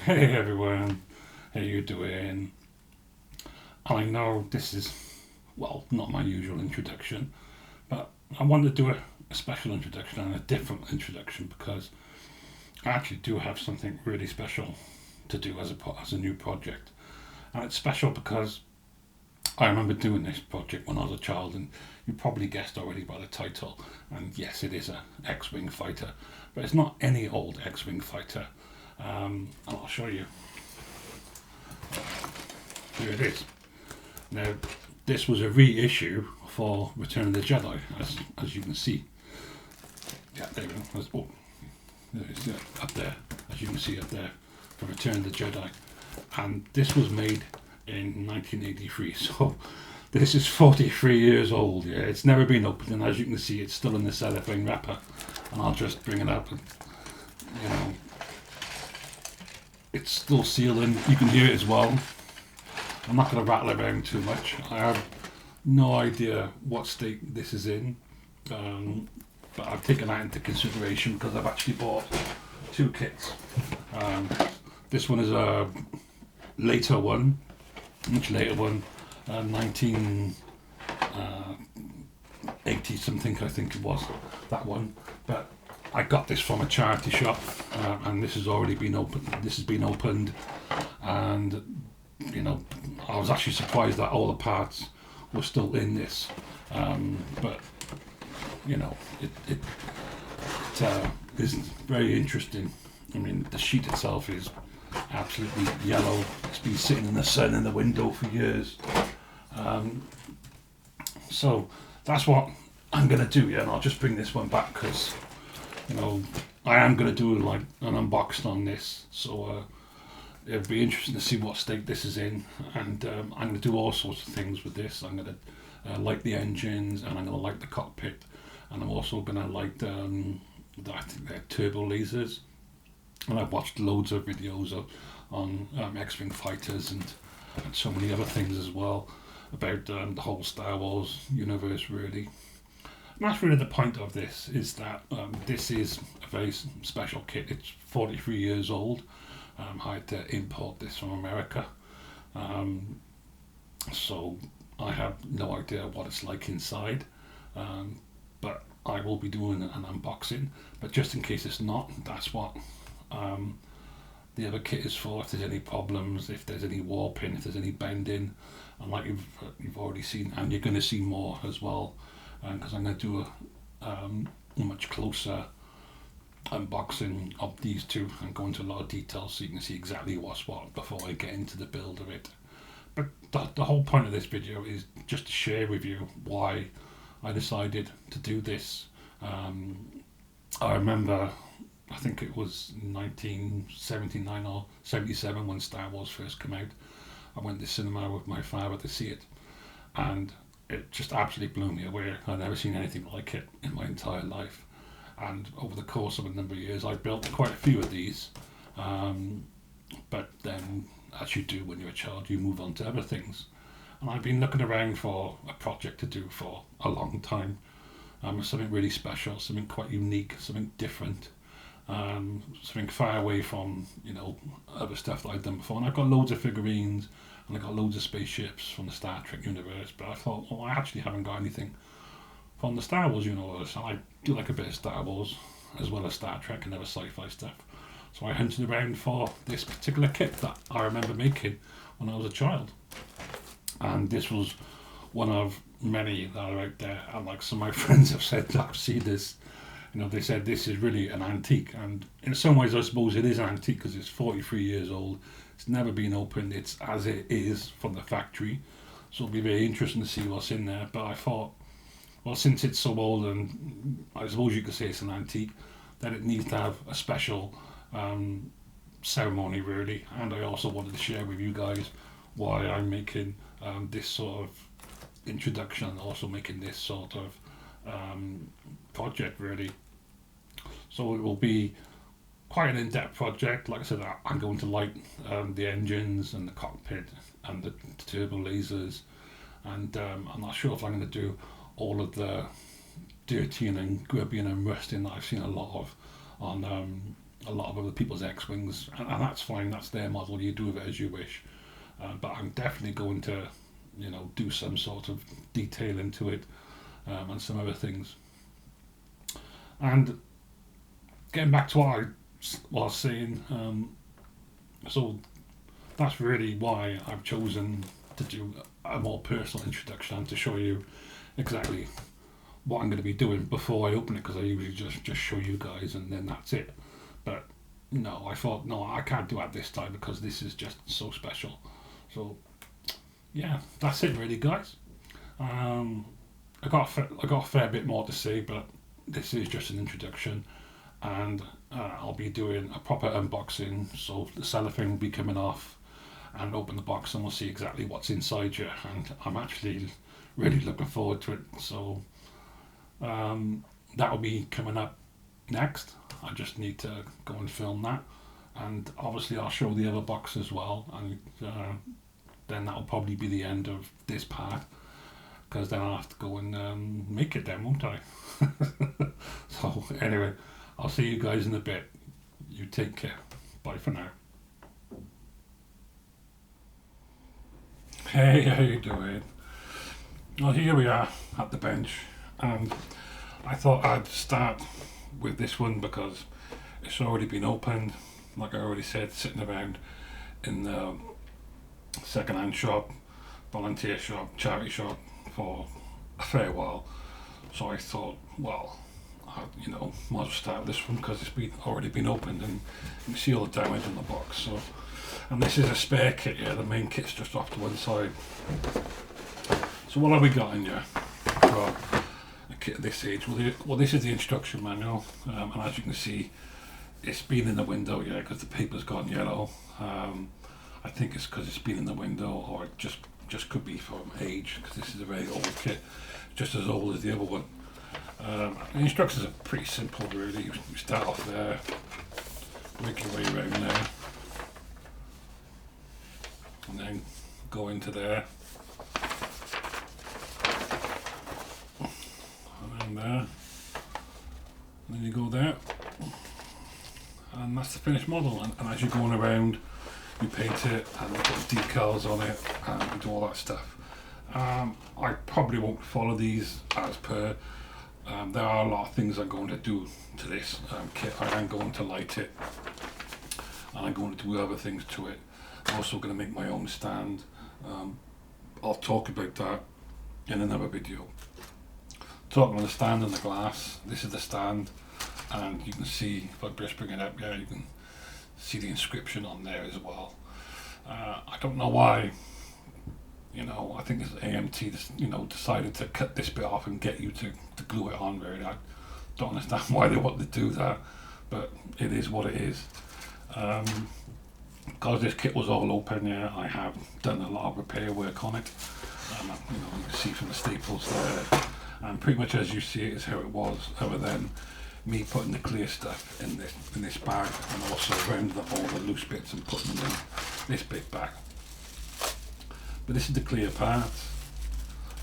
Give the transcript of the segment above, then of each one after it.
Hey everyone, how you doing? I know this is, well, not my usual introduction, but I wanted to do a special introduction and a different introduction because I actually do have something really special to do as a new project. And it's special because I remember doing this project when I was a child, and you probably guessed already by the title. And yes, it is a X-Wing fighter, but it's not any old X-Wing fighter. And I'll show you. Here it is. Now, this was a reissue for Return of the Jedi, as you can see. Yeah, there we go. Oh, there it is, yeah, up there, as you can see up there, for Return of the Jedi. And this was made in 1983, so this is 43 years old. Yeah, it's never been opened, and as you can see, it's still in the cellophane wrapper. And I'll just bring it up, and you know, it's still sealing. You can hear it as well. I'm not going to rattle it around too much. I have no idea what state this is in, but I've taken that into consideration because I've actually bought two kits. Um, this one is a later one, much later one, 1980 something, I think it was, that one. But I got this from a charity shop, and this has already been opened. This has been opened, and you know, I was actually surprised that all the parts were still in this. But you know, it is very interesting. I mean, the sheet itself is absolutely yellow. It's been sitting in the sun in the window for years. So that's what I'm gonna do. Yeah, and I'll just bring this one back because you know I am gonna do like an unboxing on this. So. It'll be interesting to see what state this is in, and I'm going to do all sorts of things with this. I'm going to light the engines, and I'm going to light the cockpit, and I'm also going to light I think they're turbo lasers. And I've watched loads of videos on X-wing fighters and so many other things as well about the whole Star Wars universe, really. And that's really the point of this, is that this is a very special kit. It's 43 years old. I had to import this from America, so I have no idea what it's like inside, but I will be doing an unboxing. But just in case it's not, that's what the other kit is for. If there's any problems, if there's any warping, if there's any bending, and like you've already seen, and you're going to see more as well, because I'm going to do a much closer unboxing of these two and go into a lot of detail so you can see exactly what's what before I get into the build of it. But the whole point of this video is just to share with you why I decided to do this. I remember, I think it was 1979 or 77 when Star Wars first came out. I went to cinema with my father to see it, and it just absolutely blew me away. I'd never seen anything like it in my entire life. And over the course of a number of years, I built quite a few of these. But then, as you do when you're a child, you move on to other things. And I've been looking around for a project to do for a long time. Something really special, something quite unique, something different, something far away from other stuff that I've done before. And I've got loads of figurines, and I've got loads of spaceships from the Star Trek universe. But I thought, well, I actually haven't got anything from the Star Wars universe, and I do like a bit of Star Wars as well as Star Trek and other sci-fi stuff. So I hunted around for this particular kit that I remember making when I was a child, and this was one of many that are out there. And like some of my friends have said, I've seen this. They said this is really an antique, and in some ways, I suppose it is an antique because it's 43 years old. It's never been opened. It's as it is from the factory. So it'll be very interesting to see what's in there. But I thought, well, since it's so old, and I suppose you could say it's an antique, then it needs to have a special ceremony, really. And I also wanted to share with you guys why I'm making this sort of introduction, and also making this sort of project, really. So it will be quite an in-depth project. Like I said, I'm going to light the engines and the cockpit and the turbo lasers, and I'm not sure if I'm going to do all of the dirtying and grubbing and rusting that I've seen a lot of on a lot of other people's X-wings, and that's fine. That's their model. You do with it as you wish. But I'm definitely going to, do some sort of detail into it, and some other things. And getting back to what I was saying, so that's really why I've chosen to do a more personal introduction and to show you exactly what I'm going to be doing before I open it, because I usually just show you guys and then that's it. But no, I thought, no, I can't do it this time because this is just so special. So yeah, that's it really, guys. I got a fair bit more to say, but this is just an introduction, and I'll be doing a proper unboxing. So the cellophane will be coming off, and open the box, and we'll see exactly what's inside here. And I'm actually really looking forward to it. So that will be coming up next. I just need to go and film that, and obviously I'll show the other box as well, and then that'll probably be the end of this part, because then I'll have to go and make it then, won't I? So anyway, I'll see you guys in a bit. You take care. Bye for now. Hey, how you doing? Well, here we are at the bench, and I thought I'd start with this one because it's already been opened, like I already said, sitting around in the second-hand shop, volunteer shop, charity shop for a fair while. So I thought, well, might as well start with this one because it's already been opened, and you can see all the damage on the box. So, and this is a spare kit here. The main kit's just off to one side. So what have we got in here for a kit at this age? Well, this is the instruction manual, and as you can see, it's been in the window, because the paper's gone yellow. I think it's because it's been in the window, or it just could be from age, because this is a very old kit, just as old as the other one. The instructions are pretty simple, really. You start off there, make your way around there, and then go into there, and then there, and then you go there, and that's the finished model. And as you're going around, you paint it and you put decals on it and you do all that stuff. I probably won't follow these as per. There are a lot of things I'm going to do to this kit. I am going to light it, and I'm going to do other things to it. I'm also going to make my own stand. I'll talk about that in another video. Talking about the stand and the glass, this is the stand, and you can see, if I just bring it up, you can see the inscription on there as well. I don't know why, I think it's AMT, decided to cut this bit off and get you to glue it on, really. I don't understand why they want to do that, but it is what it is. Because this kit was all open, I have done a lot of repair work on it. You can see from the staples there, and pretty much as you see it is how it was, other than me putting the clear stuff in this bag, and also around all the loose bits and putting them in this big bag. But this is the clear part,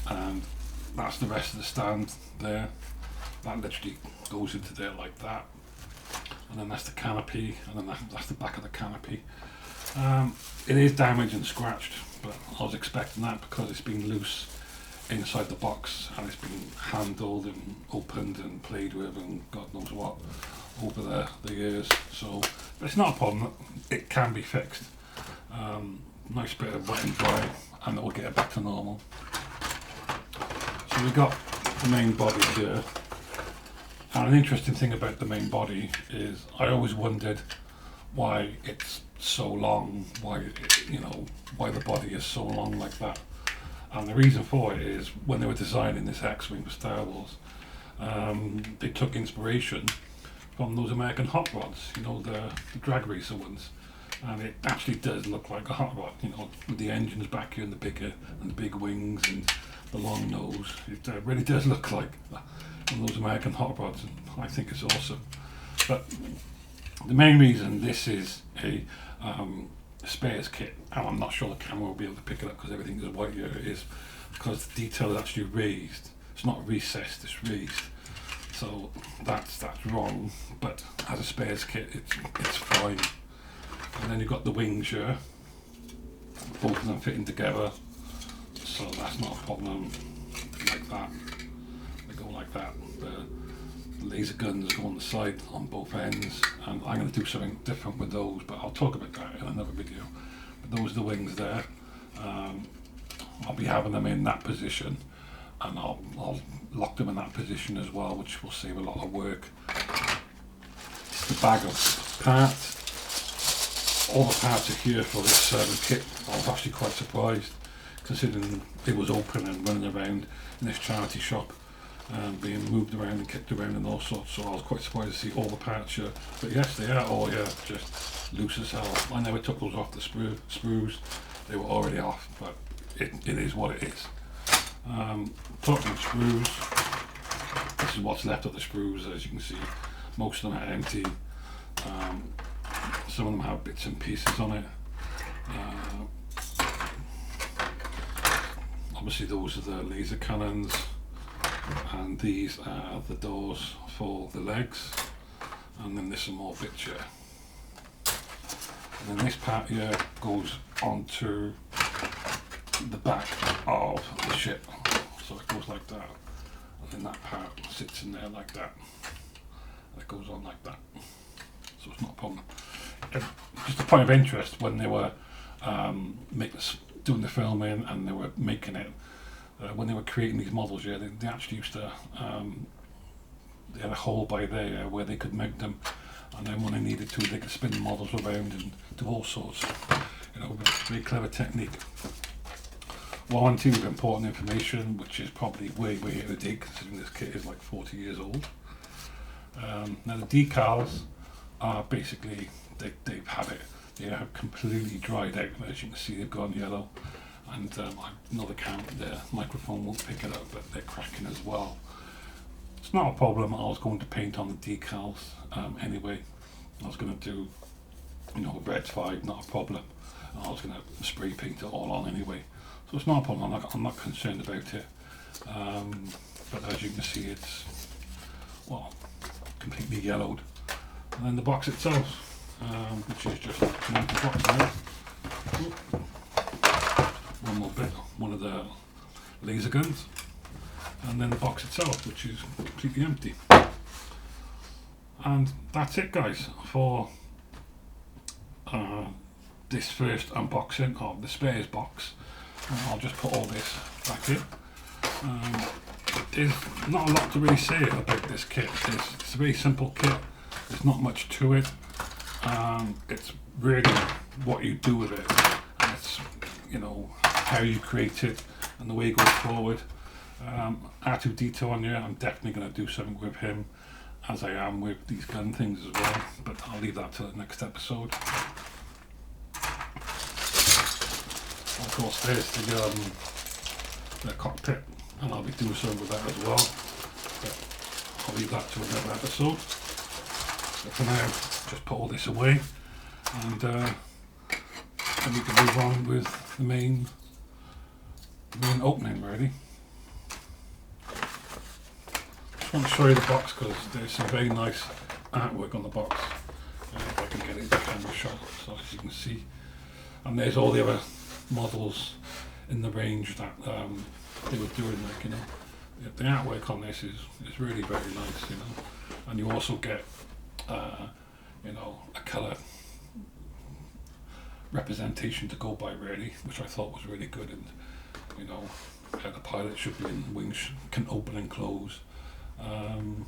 and that's the rest of the stand there. That literally goes into there like that, and then that's the canopy, and then that's the back of the canopy. It is damaged and scratched, but I was expecting that because it's been loose inside the box, and it's been handled and opened and played with and God knows what over the years. So, but it's not a problem. It can be fixed. Nice bit of wet and dry, and it will get it back to normal. So we got the main body here, and an interesting thing about the main body is I always wondered why it's so long, why the body is so long like that. And the reason for it is when they were designing this X-Wing for Star Wars, they took inspiration from those American hot rods, the drag racer ones. And it actually does look like a hot rod, with the engines back here and the big wings and the long nose. It really does look like one of those American hot rods, and I think it's awesome. But the main reason this is a spares kit, and I'm not sure the camera will be able to pick it up because everything is white here, is because the detail is actually raised. It's not recessed, it's raised. So that's wrong, but as a spares kit, it's fine. And then you've got the wings here, both of them fitting together, so that's not a problem. Like that, they go like that. The laser guns go on the side on both ends, and I'm going to do something different with those, but I'll talk about that in another video. But those are the wings there. I'll be having them in that position, and I'll lock them in that position as well, which will save a lot of work. It's the bag of parts. All the parts are here for this kit. I was actually quite surprised, considering it was open and running around in this charity shop, being moved around and kicked around and all sorts. So I was quite surprised to see all the parts here. But yes, they are all here, just loose as hell. I never took those off the sprues. They were already off, but it is what it is. Talking of sprues, this is what's left of the sprues. As you can see, most of them are empty. Some of them have bits and pieces on it. Obviously those are the laser cannons, and these are the doors for the legs, and then there's some more bits here. And then this part here goes onto the back of the ship, so it goes like that, and then that part sits in there like that, and it goes on like that, so it's not a problem. Just a point of interest, when they were doing the filming and they were making it, when they were creating these models, yeah, they actually used to, they had a hole by there where they could make them, and then when they needed to, they could spin the models around and do all sorts. You know, very clever technique. One thing of important information, which is probably way out of date, considering this kit is like 40 years old. Now the decals are basically, they've had it. They are completely dried out. As you can see, they've gone yellow, and I know the microphone won't pick it up, but they're cracking as well. It's not a problem. I was going to paint on the decals anyway. I was going to do, red 5, not a problem. I was going to spray paint it all on anyway, so it's not a problem. I'm not concerned about it. But as you can see, it's completely yellowed. And then the box itself, which is just an empty box now. One more bit, one of the laser guns, and then the box itself, which is completely empty. And that's it, guys, for this first unboxing of the spares box. I'll just put all this back in. There's not a lot to really say about this kit. It's a very simple kit. There's not much to it. It's really what you do with it, and it's how you create it and the way it goes forward. R2-D2 on here, I'm definitely going to do something with him, as I am with these gun things as well, but I'll leave that to the next episode. Of course, there's the cockpit, and I'll be doing something with that as well, but I'll leave that to another episode. So for now, just put all this away, and then we can move on with the main opening, really. Just want to show you the box because there's some very nice artwork on the box. If I can get it in the camera shot, so as you can see. And there's all the other models in the range that they were doing. The artwork on this is really very nice, And you also get a colour representation to go by, really, which I thought was really good. And how the pilot should be, and wings can open and close, and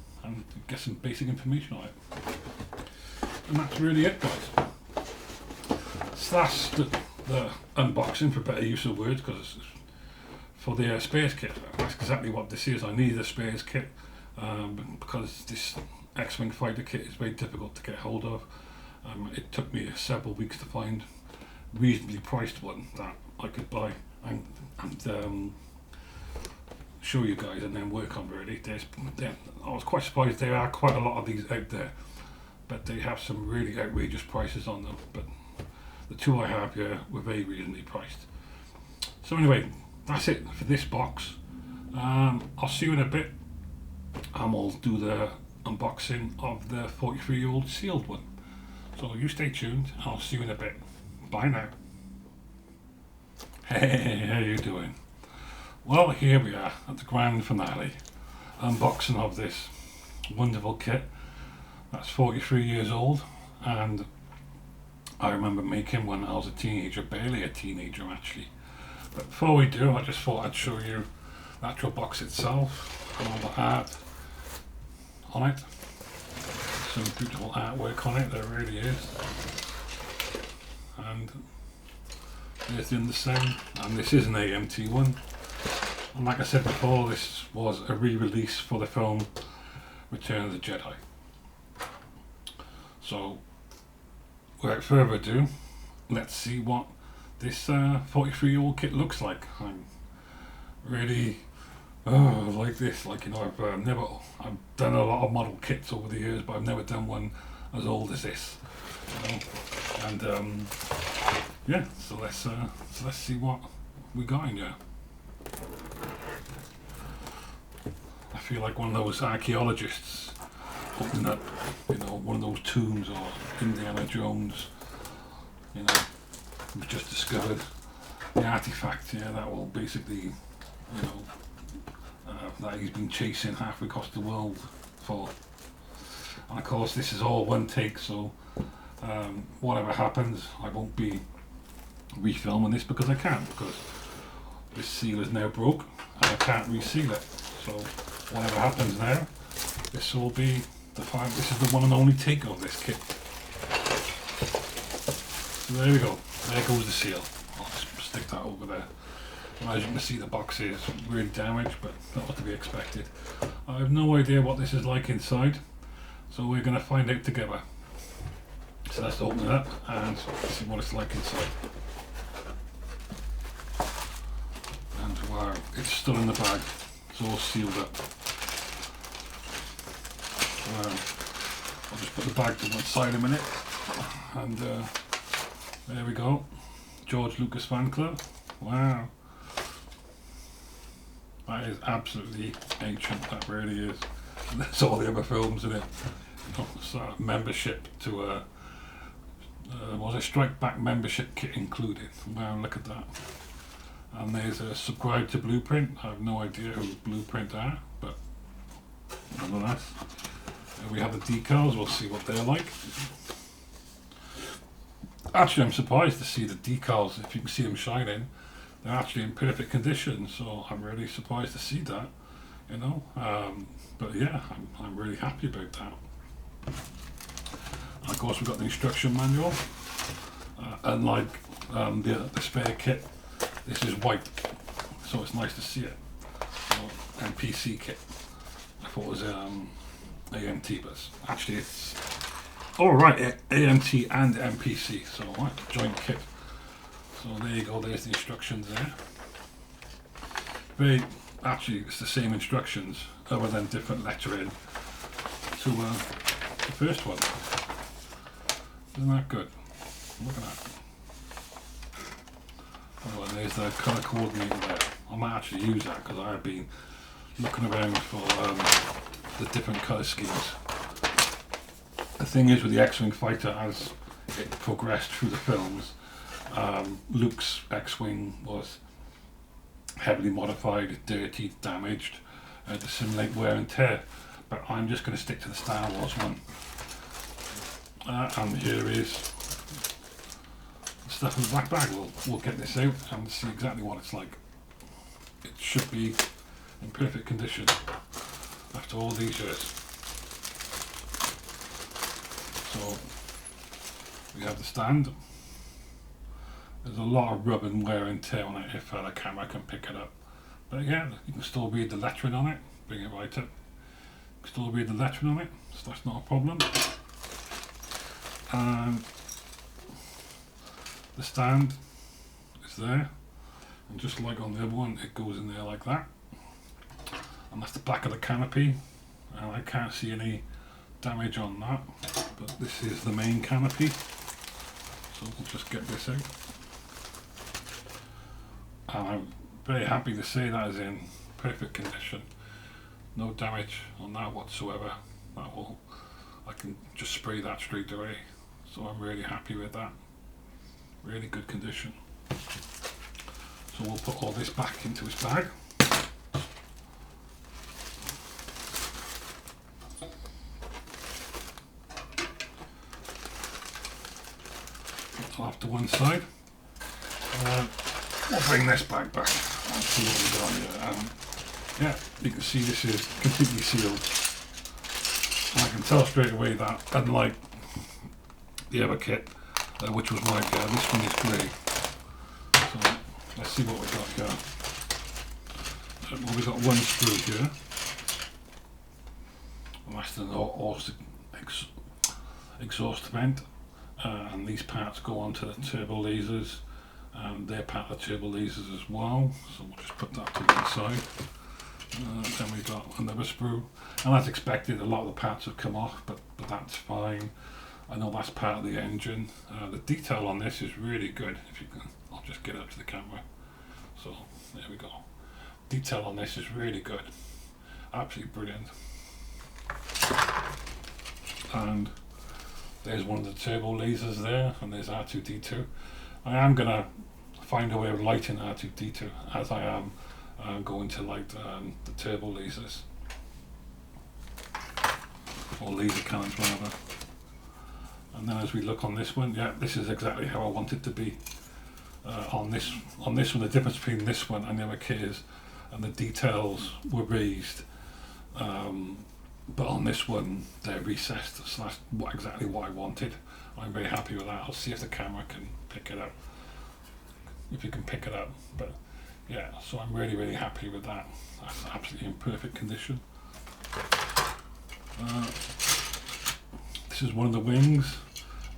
get some basic information on it. And that's really it, guys. So that's the unboxing, for better use of words, because for the spares kit, that's exactly what this is. I need a spares kit because this X-Wing fighter kit is very difficult to get hold of. It took me several weeks to find reasonably priced one that I could buy and show you guys and then work on, really. I was quite surprised there are quite a lot of these out there, but they have some really outrageous prices on them, but the two I have here were very reasonably priced. So anyway, that's it for this box. I'll see you in a bit and we'll do the unboxing of the 43-year-old sealed one. So you stay tuned, I'll see you in a bit. Bye now. Hey, how you doing? Well, here we are at the grand finale. Unboxing of this wonderful kit that's 43 years old, and I remember making when I was a teenager, barely a teenager actually. But before we do, I just thought I'd show you the actual box itself and all the art on it. Some beautiful artwork on it, there really is. And there's the underside, and this is an AMT one. And like I said before, this was a re-release for the film Return of the Jedi. So, without further ado, let's see what this 43-year-old kit looks like. I'm really like this. Like, you know, I've done a lot of model kits over the years, but I've never done one as old as this. You know? And yeah, so let's see what we got in here. I feel like one of those archaeologists opening up, you know, one of those tombs, or Indiana Jones, you know, who's just discovered the artifact, yeah, that will basically, you know, that he's been chasing halfway across the world for. And of course, this is all one take, so whatever happens, I won't be refilming this because I can't, because this seal is now broke and I can't reseal it. So whatever happens now, this will be the final. This is the one and only take of this kit. So there we go. There goes the seal. I'll just stick that over there. And as you can see, the box is really damaged, but not to be expected. I have no idea what this is like inside, so we're going to find out together. So let's open it up and see what it's like inside. And wow, it's still in the bag. It's all sealed up. I'll just put the bag to one side a minute, and there we go. George Lucas Fan Club. Wow, that is absolutely ancient. That really is. And there's all the other films in it. You know, so membership to was a Strike Back membership kit included. Wow, look at that. And there's a subscribe to Blueprint. I have no idea who Blueprint are, but nonetheless. We have the decals, we'll see what they're like. Actually, I'm surprised to see the decals, if you can see them shining, they're actually in perfect condition, so I'm really surprised to see that, you know. But yeah, I'm really happy about that. And of course, we've got the instruction manual. Unlike the spare kit, this is white, so it's nice to see it. So, NPC kit. I thought it was AMT, but actually it's alright, AMT and MPC, so right, joint kit. So there you go, there's the instructions there. Actually it's the same instructions, other than different lettering to the first one. Isn't that good? Look at that. Oh, and there's the colour coordinator there. I might actually use that because I have been looking around for the different colour schemes. The thing is with the X-Wing fighter, as it progressed through the films, Luke's X-Wing was heavily modified, dirty, damaged to simulate wear and tear. But I'm just going to stick to the Star Wars one. And here is the stuff in the black bag. We'll get this out and see exactly what it's like. It should be in perfect condition after all these years. So we have the stand. There's a lot of rub and wear and tear on it if the camera can pick it up. But yeah, you can still read the lettering on it. Bring it right up. You can still read the lettering on it, so that's not a problem. And the stand is there, and just like on the other one, it goes in there like that. And that's the back of the canopy, and I can't see any damage on that, but this is the main canopy, so we'll just get this out. And I'm very happy to say that is in perfect condition. no damage on that whatsoever. I can just spray that straight away. So I'm really happy with that. Really good condition. So we'll put all this back into its bag. Off to one side. We'll bring this bag back and see what we've got here. Yeah, you can see this is completely sealed. And I can tell straight away that, unlike the other kit, which was like, this one is grey. So let's see what we've got here. Well, we've got one screw here. And that's the exhaust vent. And these parts go onto the turbo lasers, and they're part of the turbo lasers as well. So we'll just put that to one side. Then we've got another sprue, and as expected, a lot of the parts have come off, but that's fine. I know that's part of the engine. The detail on this is really good. If you can, I'll just get up to the camera. So there we go. Detail on this is really good, absolutely brilliant. And there's one of the turbo lasers there, and there's R2-D2. I am gonna find a way of lighting R2-D2 as I am going to light the turbo lasers, or laser cannons rather. And then as we look on this one, yeah, this is exactly how I want it to be. On this one, the difference between this one and the other kit is, and the details were raised, but on this one they're recessed, so that's exactly what I wanted. I'm very happy with that. I'll see if the camera can pick it up, if you can pick it up, but yeah, so I'm really happy with that. That's absolutely in perfect condition. This is one of the wings,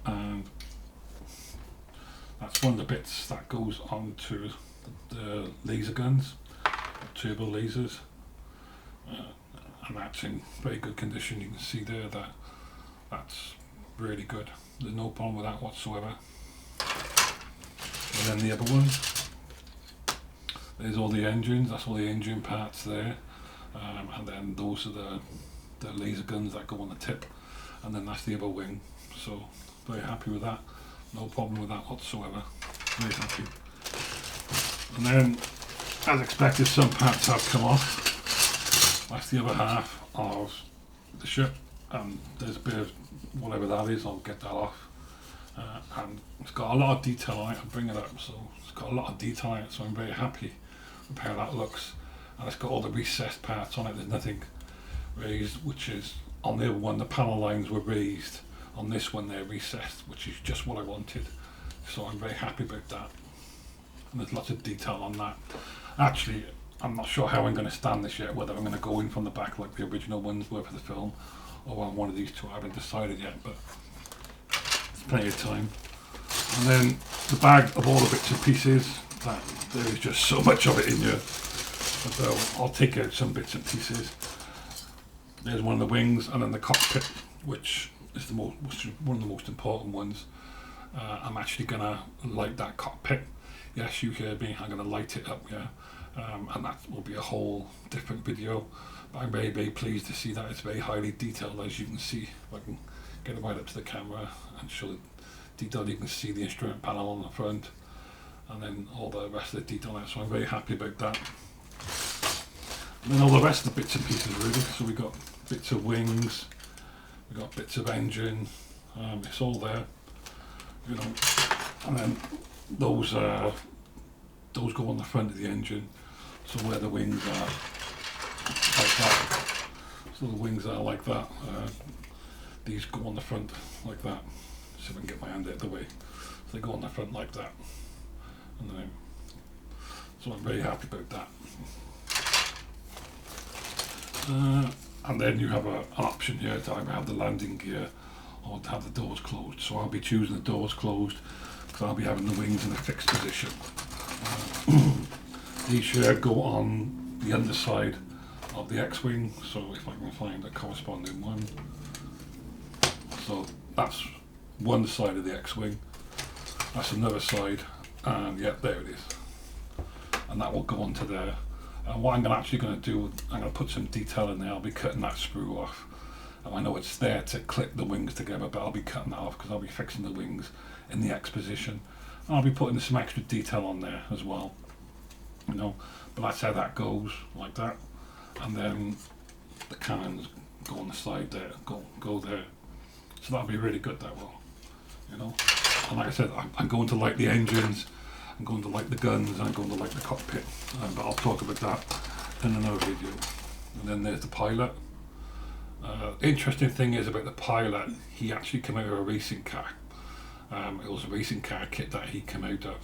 and that's one of the bits that goes onto the laser guns, turbo lasers, and that's in very good condition. You can see there that that's really good. There's no problem with that whatsoever. And then the other one, there's all the engines, that's all the engine parts there, and then those are the laser guns that go on the tip, and then that's the other wing. So very happy with that, no problem with that whatsoever, very happy. And then, as expected, some parts have come off. That's the other half of the ship, and there's a bit of whatever that is, I'll get that off. And it's got a lot of detail on it. I'll bring it up, so it's got a lot of detail on it, so I'm very happy with how that looks. And it's got all the recessed parts on it, there's nothing raised, which is on the other one the panel lines were raised. On this one they're recessed, which is just what I wanted, so I'm very happy about that. And there's lots of detail on that. Actually, I'm not sure how I'm going to stand this yet, whether I'm going to go in from the back like the original ones were for the film, or on one of these two. I haven't decided yet, but there's plenty of time. And then the bag of all the bits and pieces, that there is just so much of it in here, so I'll take out some bits and pieces. There's one of the wings, and then the cockpit, which is one of the most important ones. I'm actually going to light that cockpit. Yes, you hear me, I'm going to light it up, yeah. And that will be a whole different video. But I'm very pleased to see that it's very highly detailed, as you can see. If I can get it right up to the camera and show the detail, you can see the instrument panel on the front, and then all the rest of the detail on it, so I'm very happy about that. And then all the rest of the bits and pieces really, so we got bits of wings, we got bits of engine, it's all there, you know, and then those go on the front of the engine, so where the wings are like that, so the wings are like that, these go on the front like that, see if I can get my hand out of the way, so they go on the front like that, and then, so I'm very happy about that. And then you have an option here to either have the landing gear or to have the doors closed, so I'll be choosing the doors closed because I'll be having the wings in a fixed position. These here go on the underside of the X-Wing, so if I can find a corresponding one. So that's one side of the X-Wing, that's another side, and yeah, there it is. And that will go onto there. And what I'm actually going to do, I'm going to put some detail in there. I'll be cutting that sprue off. And I know it's there to clip the wings together, but I'll be cutting that off because I'll be fixing the wings in the X position. And I'll be putting some extra detail on there as well. You know, but that's how that goes, like that. And then the cannons go on the side there, go there. So that'll be really good, that will. You know. And like I said, I'm going to light the engines, I'm going to light the guns, and I'm going to light the cockpit. But I'll talk about that in another video. And then there's the pilot. Interesting thing is about the pilot, he actually came out of a racing car. It was a racing car kit that he came out of.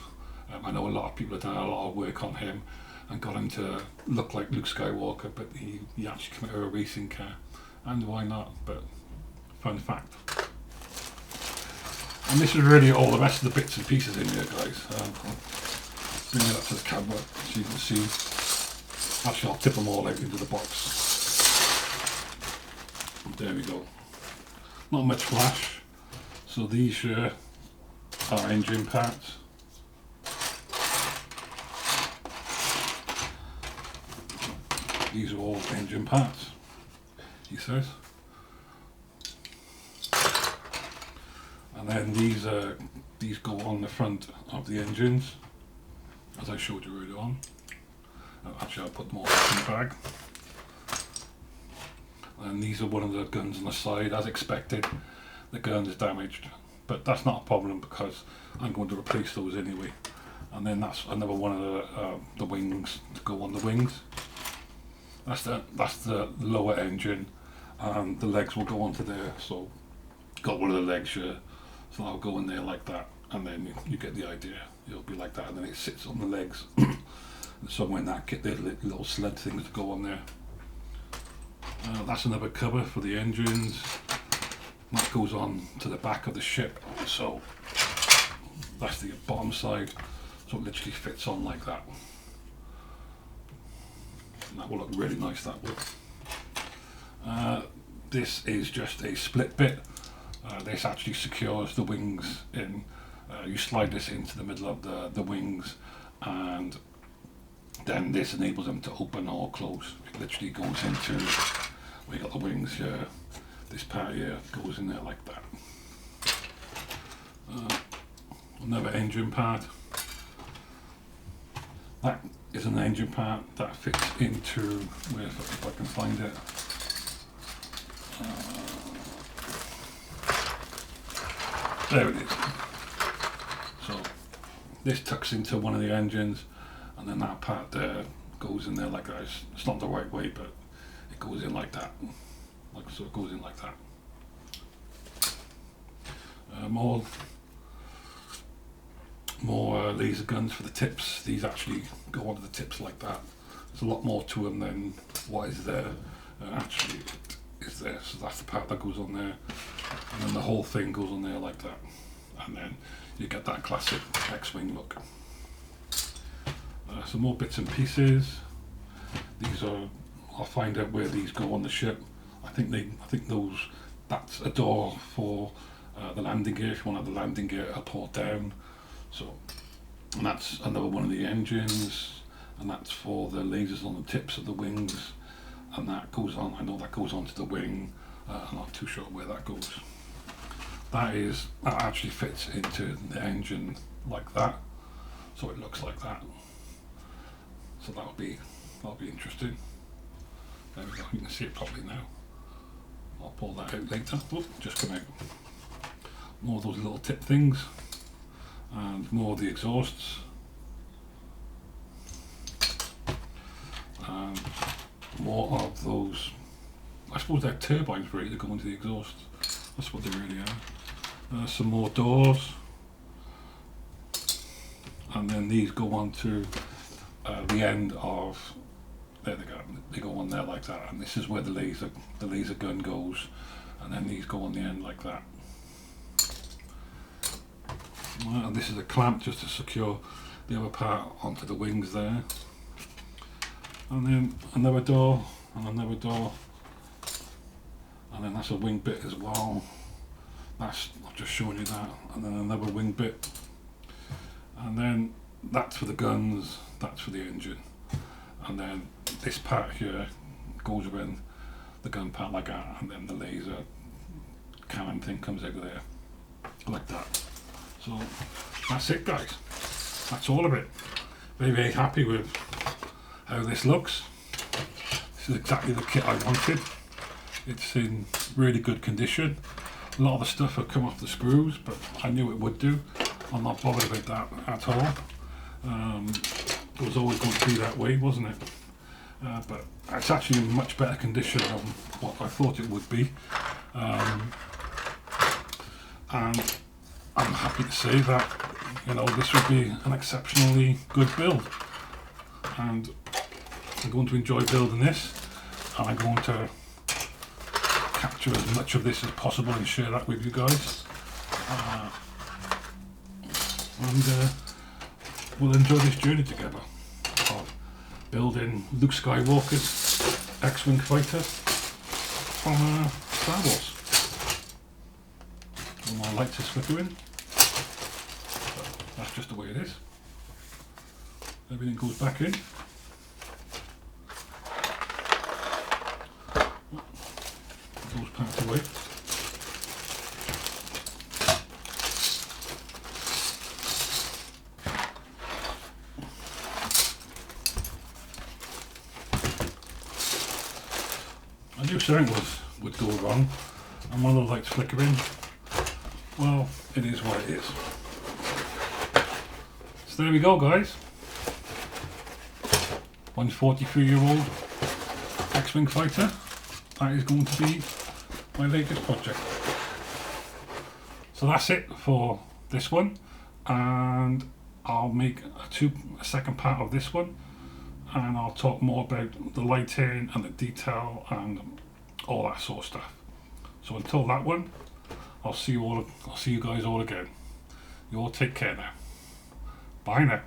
I know a lot of people have done a lot of work on him and got him to look like Luke Skywalker, but he actually came out of a racing car. And why not? But fun fact. And this is really all the rest of the bits and pieces in here, guys. Bring it up to the camera so you can see. Actually, I'll tip them all out into the box. There we go. Not much flash. So these here are engine parts. These are all engine parts, he says. And then these go on the front of the engines, as I showed you earlier on. Actually, I'll put them all in the bag. And these are one of the guns on the side. As expected, the gun is damaged, but that's not a problem because I'm going to replace those anyway. And then that's another one of the wings to go on the wings. That's the lower engine, and the legs will go onto there. So got one of the legs here, so I'll go in there like that, and then you get the idea. It'll be like that, and then it sits on the legs. And somewhere in that kit, there's little sled things to go on there. That's another cover for the engines. That goes on to the back of the ship, so that's the bottom side, so it literally fits on like that. And that will look really nice, that will. This is just a split bit. This actually secures the wings in. You slide this into the middle of the wings, and then this enables them to open or close. It literally goes into, we got the wings here, this part here goes in there like that. Another engine part. That is an engine part that fits into, where if I can find it. There it is. So this tucks into one of the engines, and then that part there goes in there like that. It's not the right way, but it goes in like that. Like so, it goes in like that. More laser guns for the tips. These actually go onto the tips like that. There's a lot more to them than what is there. Actually, it is there. So that's the part that goes on there, and then the whole thing goes on there like that, and then you get that classic X-wing look. Some more bits and pieces. These are. I'll find out where these go on the ship. I think those. That's a door for the landing gear. If you want to have the landing gear up or down. So, and that's another one of the engines, and that's for the lasers on the tips of the wings, and that goes on. I know that goes onto the wing. I'm not too sure where that goes. That actually fits into the engine like that, so it looks like that. So that'll be interesting. There we go. You can see it properly now. I'll pull that out later. Oh, just come out. More of those little tip things. And more of the exhausts, and more of those. I suppose they're turbines really that go into the exhaust. That's what they really are. Some more doors, and then these go on to the end of. There they go. They go on there like that, and this is where the laser gun goes, and then these go on the end like that. And this is a clamp just to secure the other part onto the wings there. And then another door, and another door. And then that's a wing bit as well. I've just shown you that. And then another wing bit. And then that's for the guns, that's for the engine. And then this part here goes around the gun part like that, and then the laser cannon thing comes out of there like that. So that's it, guys. That's all of it. Very, very happy with how this looks. This is exactly the kit I wanted. It's in really good condition. A lot of the stuff had come off the screws, but I knew it would do. I'm not bothered about that at all. It was always going to be that way, wasn't it? But it's actually in much better condition than what I thought it would be. And I'm happy to say that, you know, this would be an exceptionally good build. And I'm going to enjoy building this, and I'm going to capture as much of this as possible and share that with you guys. And we'll enjoy this journey together of building Luke Skywalker's X-Wing fighter from Star Wars. All my lights are flickering. That's just the way it is. Everything goes back in. Those parts away. I knew something would go wrong, and one of the lights flickering. Well, it is what it is. So there we go, guys. 143-year-old X-Wing fighter. That is going to be my latest project. So that's it for this one, and I'll make a second part of this one, and I'll talk more about the lighting and the detail and all that sort of stuff. So until that one, I'll see you guys all again. You all take care now. Bye now.